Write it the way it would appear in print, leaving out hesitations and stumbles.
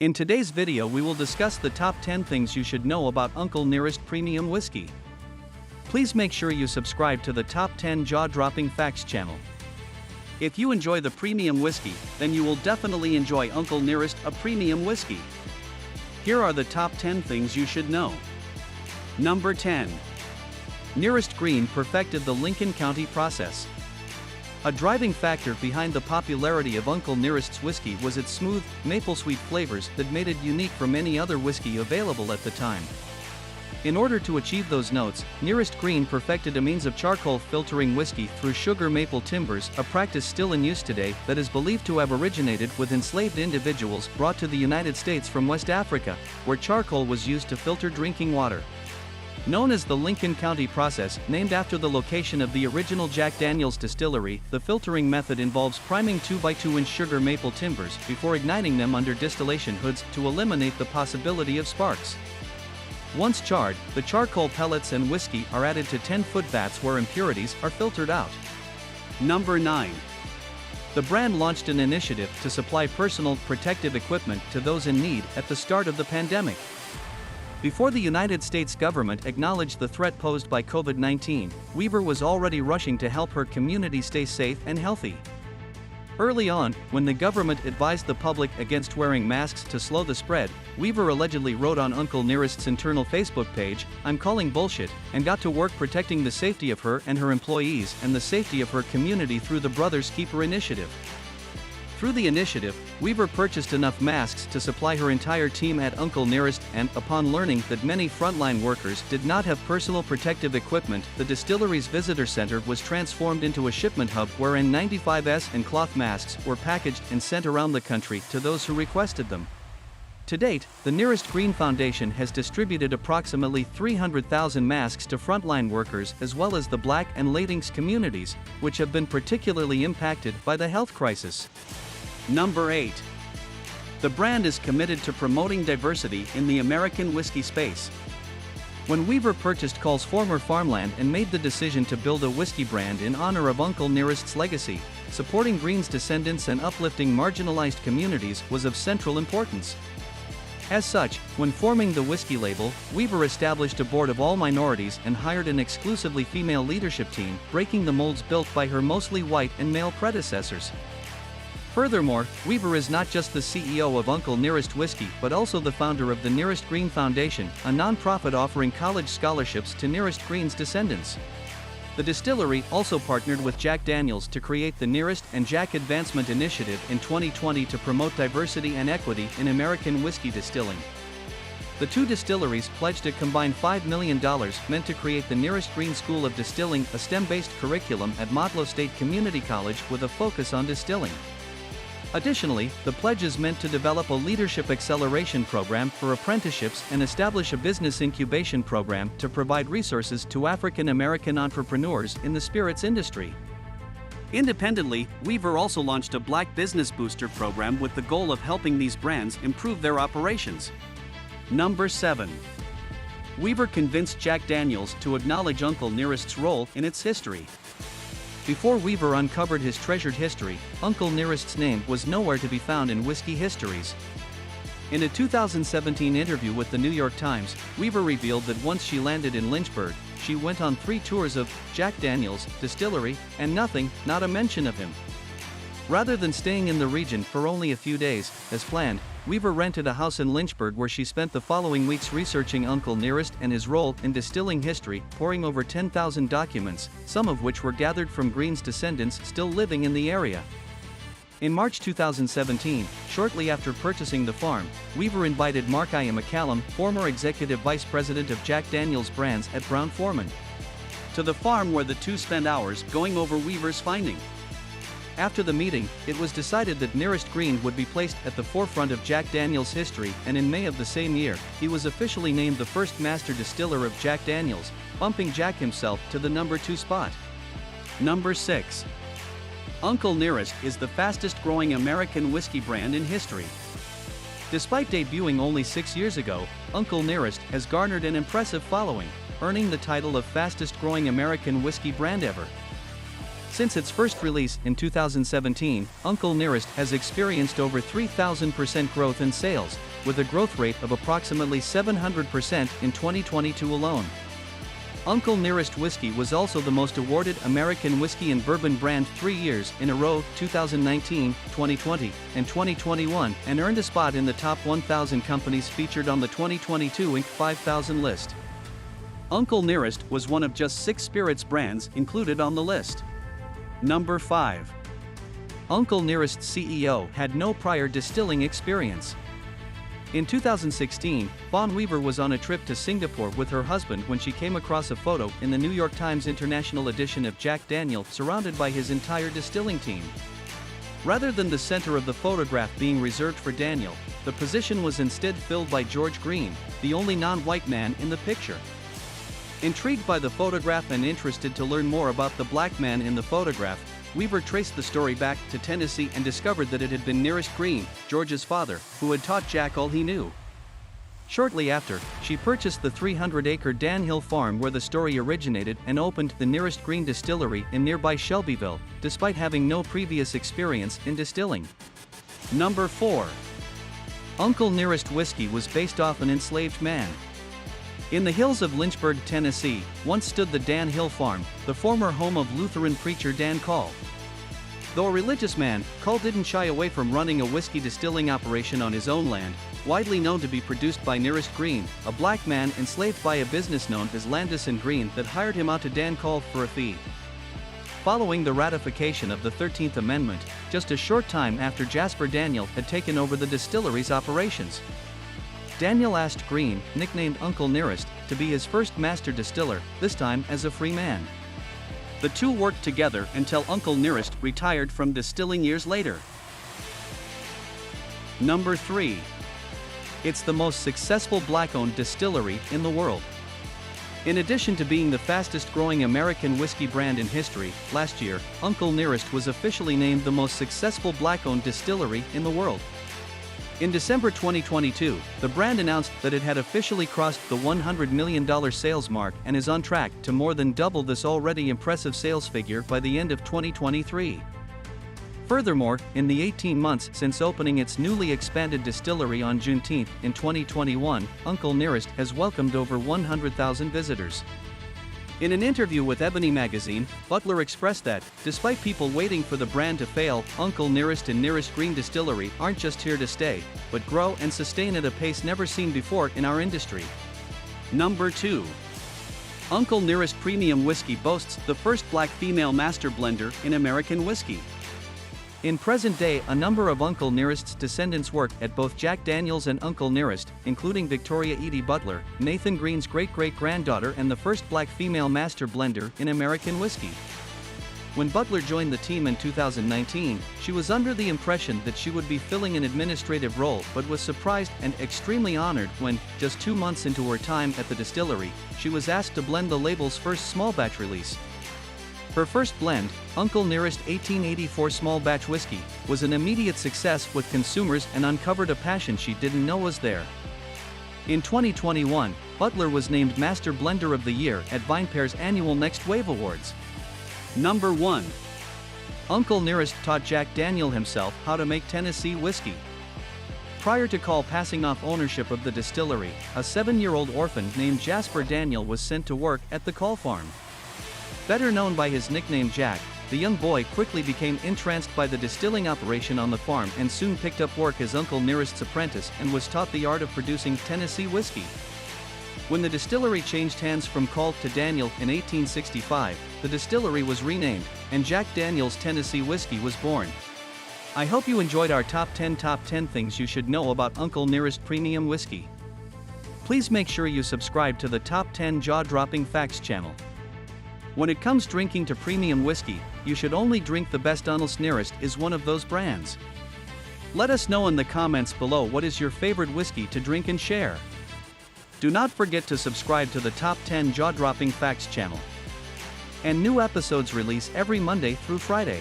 In today's video we will discuss the top 10 things you should know about Uncle Nearest Premium Whiskey. Please make sure you subscribe to the Top 10 Jaw-Dropping Facts channel. If you enjoy the premium whiskey, then you will definitely enjoy Uncle Nearest, a premium whiskey. Here are the top 10 things you should know. Number 10. Nearest Green perfected the Lincoln County process. A driving factor behind the popularity of Uncle Nearest's whiskey was its smooth, maple-sweet flavors that made it unique from any other whiskey available at the time. In order to achieve those notes, Nearest Green perfected a means of charcoal filtering whiskey through sugar maple timbers, a practice still in use today that is believed to have originated with enslaved individuals brought to the United States from West Africa, where charcoal was used to filter drinking water. Known as the Lincoln County process, named after the location of the original Jack Daniel's distillery, the filtering method involves priming 2x2-inch sugar maple timbers before igniting them under distillation hoods to eliminate the possibility of sparks. Once charred, the charcoal pellets and whiskey are added to 10-foot vats where impurities are filtered out. Number 9. The brand launched an initiative to supply personal protective equipment to those in need at the start of the pandemic. Before the United States government acknowledged the threat posed by COVID-19, Weaver was already rushing to help her community stay safe and healthy. Early on, when the government advised the public against wearing masks to slow the spread, Weaver allegedly wrote on Uncle Nearest's internal Facebook page, "I'm calling bullshit," and got to work protecting the safety of her and her employees and the safety of her community through the Brothers Keeper initiative. Through the initiative, Weaver purchased enough masks to supply her entire team at Uncle Nearest, and, upon learning that many frontline workers did not have personal protective equipment, the distillery's visitor center was transformed into a shipment hub wherein 95s and cloth masks were packaged and sent around the country to those who requested them. To date, the Nearest Green Foundation has distributed approximately 300,000 masks to frontline workers as well as the Black and Latinx communities, which have been particularly impacted by the health crisis. Number 8. The brand is committed to promoting diversity in the American whiskey space. When Weaver purchased Call's former farmland and made the decision to build a whiskey brand in honor of Uncle Nearest's legacy, supporting Green's descendants and uplifting marginalized communities was of central importance. As such, when forming the whiskey label, Weaver established a board of all minorities and hired an exclusively female leadership team, breaking the molds built by her mostly white and male predecessors. Furthermore, Weaver is not just the CEO of Uncle Nearest Whiskey but also the founder of the Nearest Green Foundation, a non-profit offering college scholarships to Nearest Green's descendants. The distillery also partnered with Jack Daniel's to create the Nearest and Jack Advancement Initiative in 2020 to promote diversity and equity in American whiskey distilling. The two distilleries pledged a combined $5 million meant to create the Nearest Green School of Distilling, a STEM-based curriculum at Motlow State Community College with a focus on distilling. Additionally, the pledge is meant to develop a leadership acceleration program for apprenticeships and establish a business incubation program to provide resources to African American entrepreneurs in the spirits industry. Independently, Weaver also launched a Black Business Booster program with the goal of helping these brands improve their operations. Number 7. Weaver convinced Jack Daniel's to acknowledge Uncle Nearest's role in its history. Before Weaver uncovered his treasured history, Uncle Nearest's name was nowhere to be found in whiskey histories. In a 2017 interview with the New York Times, Weaver revealed that once she landed in Lynchburg, she went on 3 tours of Jack Daniel's Distillery, and not a mention of him. Rather than staying in the region for only a few days, as planned, Weaver rented a house in Lynchburg where she spent the following weeks researching Uncle Nearest and his role in distilling history, poring over 10,000 documents, some of which were gathered from Green's descendants still living in the area. In March 2017, shortly after purchasing the farm, Weaver invited Mark I. McCallum, former executive vice president of Jack Daniel's brands at Brown-Forman, to the farm where the two spent hours going over Weaver's finding. After the meeting, it was decided that Nearest Green would be placed at the forefront of Jack Daniel's history, and in May of the same year, he was officially named the first master distiller of Jack Daniel's, bumping Jack himself to the number 2 spot. Number 6. Uncle Nearest is the fastest growing American whiskey brand in history. Despite debuting only 6 years ago, Uncle Nearest has garnered an impressive following, earning the title of fastest growing American whiskey brand ever. Since its first release in 2017, Uncle Nearest has experienced over 3,000% growth in sales, with a growth rate of approximately 700% in 2022 alone. Uncle Nearest Whiskey was also the most awarded American whiskey and bourbon brand 3 years in a row, 2019, 2020, and 2021, and earned a spot in the top 1,000 companies featured on the 2022 Inc. 5000 list. Uncle Nearest was one of just 6 spirits brands included on the list. Number 5. Uncle Nearest's CEO had no prior distilling experience. In 2016, Fawn Weaver was on a trip to Singapore with her husband when she came across a photo in the New York Times International edition of Jack Daniel surrounded by his entire distilling team. Rather than the center of the photograph being reserved for Daniel, the position was instead filled by George Green, the only non-white man in the picture. Intrigued by the photograph and interested to learn more about the black man in the photograph, Weaver traced the story back to Tennessee and discovered that it had been Nearest Green, George's father, who had taught Jack all he knew. Shortly after, she purchased the 300-acre Dan Hill farm where the story originated and opened the Nearest Green Distillery in nearby Shelbyville, despite having no previous experience in distilling. Number 4. Uncle Nearest Whiskey was based off an enslaved man. In the hills of Lynchburg, Tennessee, once stood the Dan Hill Farm, the former home of Lutheran preacher Dan Call. Though a religious man, Call didn't shy away from running a whiskey distilling operation on his own land, widely known to be produced by Nearest Green, a black man enslaved by a business known as Landis and Green that hired him out to Dan Call for a fee. Following the ratification of the 13th Amendment, just a short time after Jasper Daniel had taken over the distillery's operations, Daniel asked Green, nicknamed Uncle Nearest, to be his first master distiller, this time as a free man. The two worked together until Uncle Nearest retired from distilling years later. Number 3. It's the most successful black-owned distillery in the world. In addition to being the fastest-growing American whiskey brand in history, last year, Uncle Nearest was officially named the most successful black-owned distillery in the world. In December 2022, the brand announced that it had officially crossed the $100 million sales mark and is on track to more than double this already impressive sales figure by the end of 2023. Furthermore, in the 18 months since opening its newly expanded distillery on Juneteenth in 2021, Uncle Nearest has welcomed over 100,000 visitors. In an interview with Ebony magazine, Butler expressed that, despite people waiting for the brand to fail, Uncle Nearest and Nearest Green Distillery aren't just here to stay, but grow and sustain at a pace never seen before in our industry. Number 2. Uncle Nearest Premium Whiskey boasts the first black female master blender in American whiskey. In present day, a number of Uncle Nearest's descendants work at both Jack Daniel's and Uncle Nearest, including Victoria Edie Butler, Nathan Green's great-great-granddaughter and the first black female master blender in American whiskey. When Butler joined the team in 2019, she was under the impression that she would be filling an administrative role but was surprised and extremely honored when, just 2 months into her time at the distillery, she was asked to blend the label's first small batch release. Her first blend, Uncle Nearest 1884 Small Batch Whiskey, was an immediate success with consumers and uncovered a passion she didn't know was there. In 2021, Butler was named Master Blender of the Year at VinePair's annual Next Wave Awards. Number 1. Uncle Nearest taught Jack Daniel himself how to make Tennessee whiskey. Prior to Call passing off ownership of the distillery, a 7-year-old orphan named Jasper Daniel was sent to work at the Call farm. Better known by his nickname Jack, the young boy quickly became entranced by the distilling operation on the farm and soon picked up work as Uncle Nearest's apprentice and was taught the art of producing Tennessee whiskey. When the distillery changed hands from Call to Daniel in 1865, the distillery was renamed, and Jack Daniel's Tennessee whiskey was born. I hope you enjoyed our top 10 things you should know about Uncle Nearest Premium Whiskey. Please make sure you subscribe to the Top 10 Jaw-Dropping Facts channel. When it comes drinking to premium whiskey, you should only drink the best. Uncle Nearest is one of those brands. Let us know in the comments below what is your favorite whiskey to drink and share. Do not forget to subscribe to the Top 10 Jaw-Dropping Facts channel. And new episodes release every Monday through Friday.